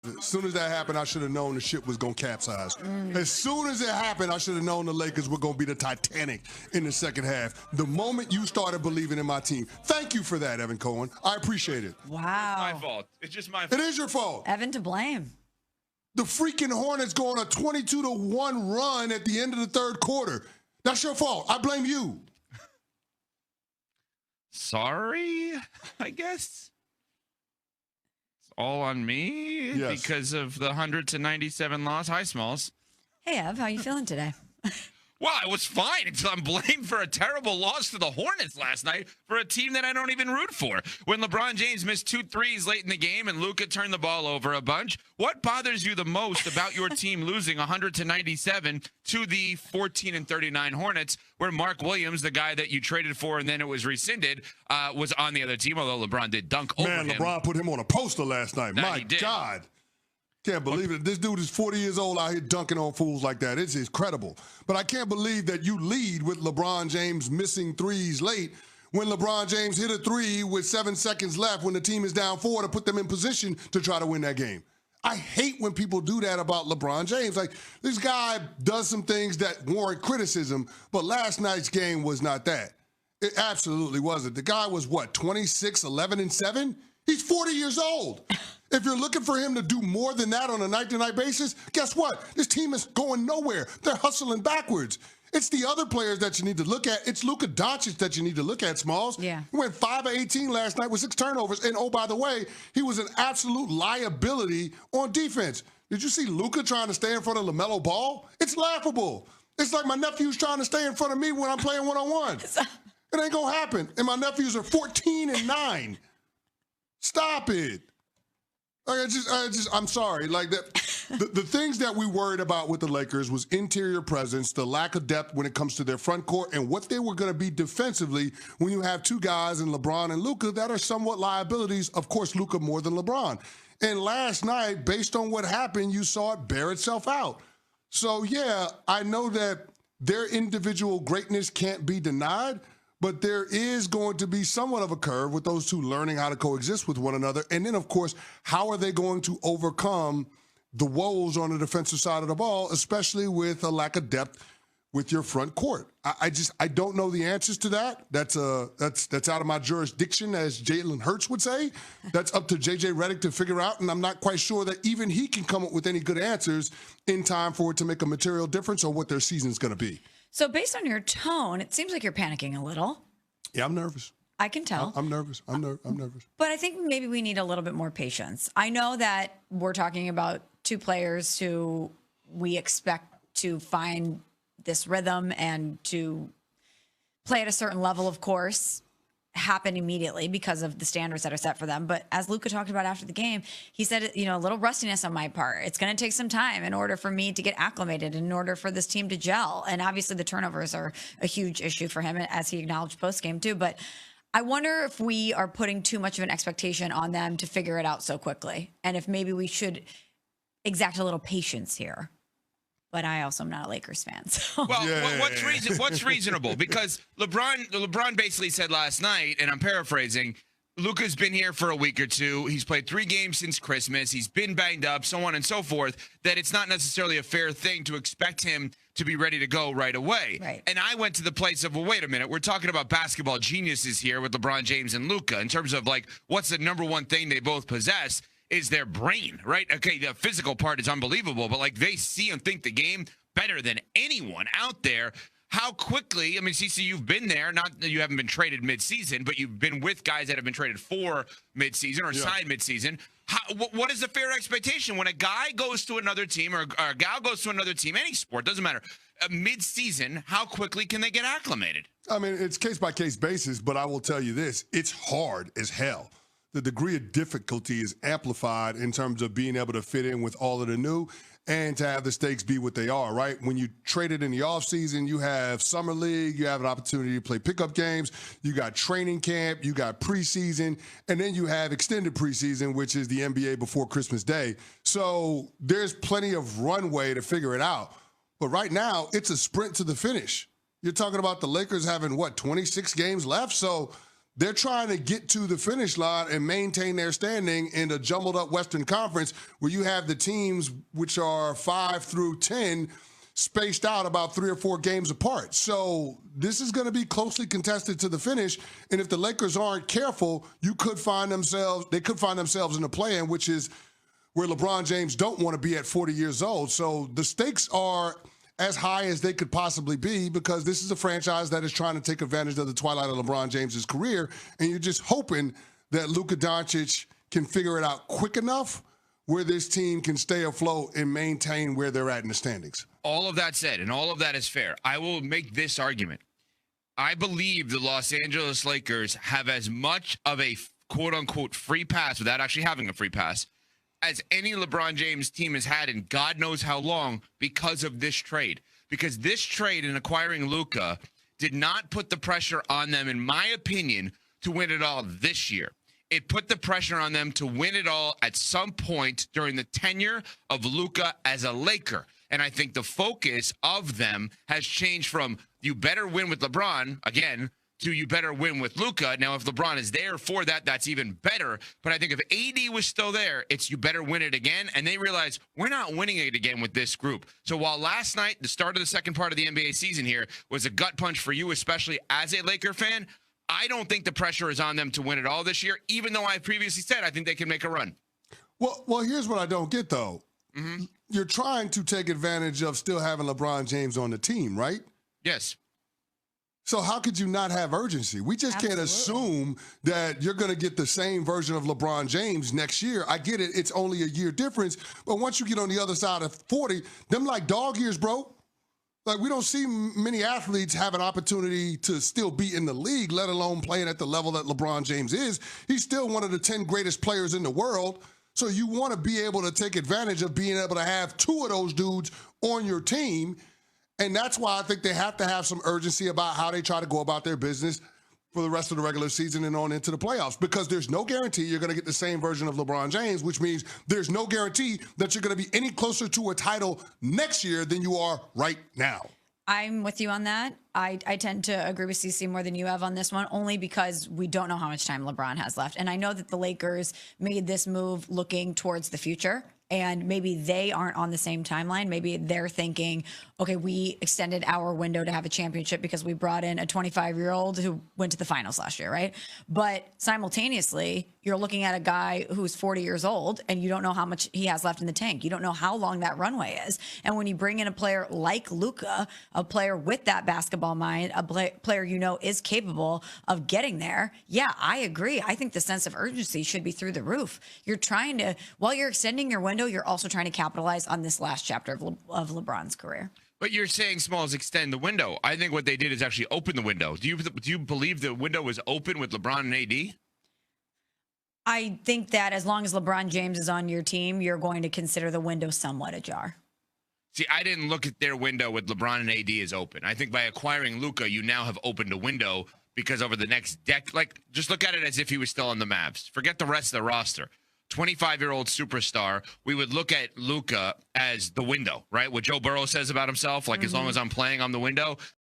As soon as that happened, I should have known the ship was going to capsize. As soon as it happened, I should have known the Lakers were going to be the Titanic in the second half. The moment you started believing in my team. Thank you for that, Evan Cohen. I appreciate it. Wow. It's my fault. It's just my fault. It is your fault. Evan to blame. The freaking Hornets go on a 22-1 run at the end of the third quarter. That's your fault. I blame you. Sorry, I guess. All on me because of the 100-97 loss. Hi, Smalls. Hey, Ev, how you feeling today? Well, I was fine until I'm blamed for a terrible loss to the Hornets last night for a team that I don't even root for. When LeBron James missed 2 threes late in the game and Luka turned the ball over a bunch, what bothers you the most about your team losing 100-97 to the 14-39 Hornets, where Mark Williams, the guy that you traded for and then it was rescinded, was on the other team, although LeBron did dunk over him. Man, LeBron put him on a poster last night. My God. Can't believe it. This dude is 40 years old out here dunking on fools like that. It's incredible. But I can't believe that you lead with LeBron James missing threes late when LeBron James hit a three with 7 seconds left when the team is down 4 to put them in position to try to win that game. I hate when people do that about LeBron James. Like, this guy does some things that warrant criticism, but last night's game was not that. It absolutely wasn't. The guy was, 26, 11, and 7? He's 40 years old. If you're looking for him to do more than that on a night-to-night basis, guess what? This team is going nowhere. They're hustling backwards. It's the other players that you need to look at. It's Luka Doncic that you need to look at, Smalls. Yeah. He went 5 of 18 last night with 6 turnovers. And, oh, by the way, he was an absolute liability on defense. Did you see Luka trying to stay in front of LaMelo Ball? It's laughable. It's like my nephew's trying to stay in front of me when I'm playing one-on-one. It ain't going to happen. And my nephews are 14 and 9. Stop it. I'm sorry. Like that, the things that we worried about with the Lakers was interior presence, the lack of depth when it comes to their front court, and what they were going to be defensively when you have 2 guys in LeBron and Luka that are somewhat liabilities. Of course, Luka more than LeBron. And last night, based on what happened, you saw it bear itself out. So, yeah, I know that their individual greatness can't be denied, but there is going to be somewhat of a curve with those two learning how to coexist with one another. And then, of course, how are they going to overcome the woes on the defensive side of the ball, especially with a lack of depth with your front court? I don't know the answers to that. That's out of my jurisdiction, as Jalen Hurts would say. That's up to J.J. Redick to figure out, and I'm not quite sure that even he can come up with any good answers in time for it to make a material difference on what their season's going to be. So based on your tone, it seems like you're panicking a little. Yeah, I'm nervous. I can tell. I'm nervous. I'm nervous. But I think maybe we need a little bit more patience. I know that we're talking about 2 players who we expect to find this rhythm and to play at a certain level, of course, happen immediately because of the standards that are set for them. But as Luka talked about after the game, he said, a little rustiness on my part. It's going to take some time in order for me to get acclimated, in order for this team to gel. And obviously the turnovers are a huge issue for him, as he acknowledged post-game too. But I wonder if we are putting too much of an expectation on them to figure it out so quickly. And if maybe we should exact a little patience here. But I also am not a Lakers fan. So. Well, what's reasonable? Because LeBron basically said last night, and I'm paraphrasing, Luka's been here for a week or 2. He's played 3 games since Christmas. He's been banged up, so on and so forth, that it's not necessarily a fair thing to expect him to be ready to go right away. Right. And I went to the place of, well, wait a minute. We're talking about basketball geniuses here with LeBron James and Luka in terms of, like, what's the number one thing they both possess is their brain, right? Okay, the physical part is unbelievable, but, like, they see and think the game better than anyone out there. How quickly, I mean, CC, you've been there. Not that you haven't been traded midseason, but you've been with guys that have been traded for midseason or signed midseason. What is the fair expectation when a guy goes to another team or a gal goes to another team, any sport, doesn't matter, midseason, how quickly can they get acclimated? I mean, it's case-by-case basis, but I will tell you this. It's hard as hell. The degree of difficulty is amplified in terms of being able to fit in with all of the new and to have the stakes be what they are, right? When you trade it in the offseason, you have summer league, you have an opportunity to play pickup games, you got training camp, you got preseason, and then you have extended preseason, which is the NBA before Christmas Day. So there's plenty of runway to figure it out. But right now, it's a sprint to the finish. You're talking about the Lakers having, 26 games left? So they're trying to get to the finish line and maintain their standing in a jumbled up Western Conference where you have the teams which are 5 through 10 spaced out about 3 or 4 games apart. So this is going to be closely contested to the finish. And if the Lakers aren't careful, they could find themselves in a play-in, which is where LeBron James don't want to be at 40 years old. So the stakes are as high as they could possibly be because this is a franchise that is trying to take advantage of the twilight of LeBron James's career. And you're just hoping that Luka Doncic can figure it out quick enough where this team can stay afloat and maintain where they're at in the standings. All of that said, and all of that is fair, I will make this argument. I believe the Los Angeles Lakers have as much of a quote-unquote free pass, without actually having a free pass, as any LeBron James team has had in God knows how long because of this trade. Because this trade in acquiring Luka did not put the pressure on them, in my opinion, to win it all this year. It put the pressure on them to win it all at some point during the tenure of Luka as a Laker. And I think the focus of them has changed from you better win with LeBron, again, to you better win with Luka. Now, if LeBron is there for that, that's even better. But I think if AD was still there, it's you better win it again. And they realize we're not winning it again with this group. So while last night, the start of the second part of the NBA season here, was a gut punch for you, especially as a Laker fan, I don't think the pressure is on them to win it all this year, even though I previously said I think they can make a run. Well, here's what I don't get, though. Mm-hmm. You're trying to take advantage of still having LeBron James on the team, right? Yes. So how could you not have urgency? We just can't assume that you're going to get the same version of LeBron James next year. I get it. It's only a year difference. But once you get on the other side of 40, them like dog years, bro. Like, we don't see many athletes have an opportunity to still be in the league, let alone playing at the level that LeBron James is. He's still one of the 10 greatest players in the world. So you want to be able to take advantage of being able to have 2 of those dudes on your team. And that's why I think they have to have some urgency about how they try to go about their business for the rest of the regular season and on into the playoffs, because there's no guarantee you're going to get the same version of LeBron James, which means there's no guarantee that you're going to be any closer to a title next year than you are right now. I'm with you on that. I tend to agree with CC more than you have on this one, only because we don't know how much time LeBron has left. And I know that the Lakers made this move looking towards the future, and maybe they aren't on the same timeline. Maybe they're thinking, okay, we extended our window to have a championship because we brought in a 25-year-old who went to the finals last year, right? But simultaneously, you're looking at a guy who's 40 years old, and you don't know how much he has left in the tank. You don't know how long that runway is. And when you bring in a player like Luka, a player with that basketball mind, a player you know is capable of getting there, yeah, I agree. I think the sense of urgency should be through the roof. You're trying to, while you're extending your window, you're also trying to capitalize on this last chapter of LeBron's career. But you're saying Smalls extend the window. I think what they did is actually open the window. Do you believe the window was open with LeBron and AD? I think that as long as LeBron James is on your team, you're going to consider the window somewhat ajar. See, I didn't look at their window with LeBron and AD as open. I think by acquiring Luka, you now have opened a window because over the next decade, just look at it as if he was still on the Mavs. Forget the rest of the roster. 25-year-old superstar, we would look at Luka as the window, right? What Joe Burrow says about himself, like as long as I'm playing, I'm the window.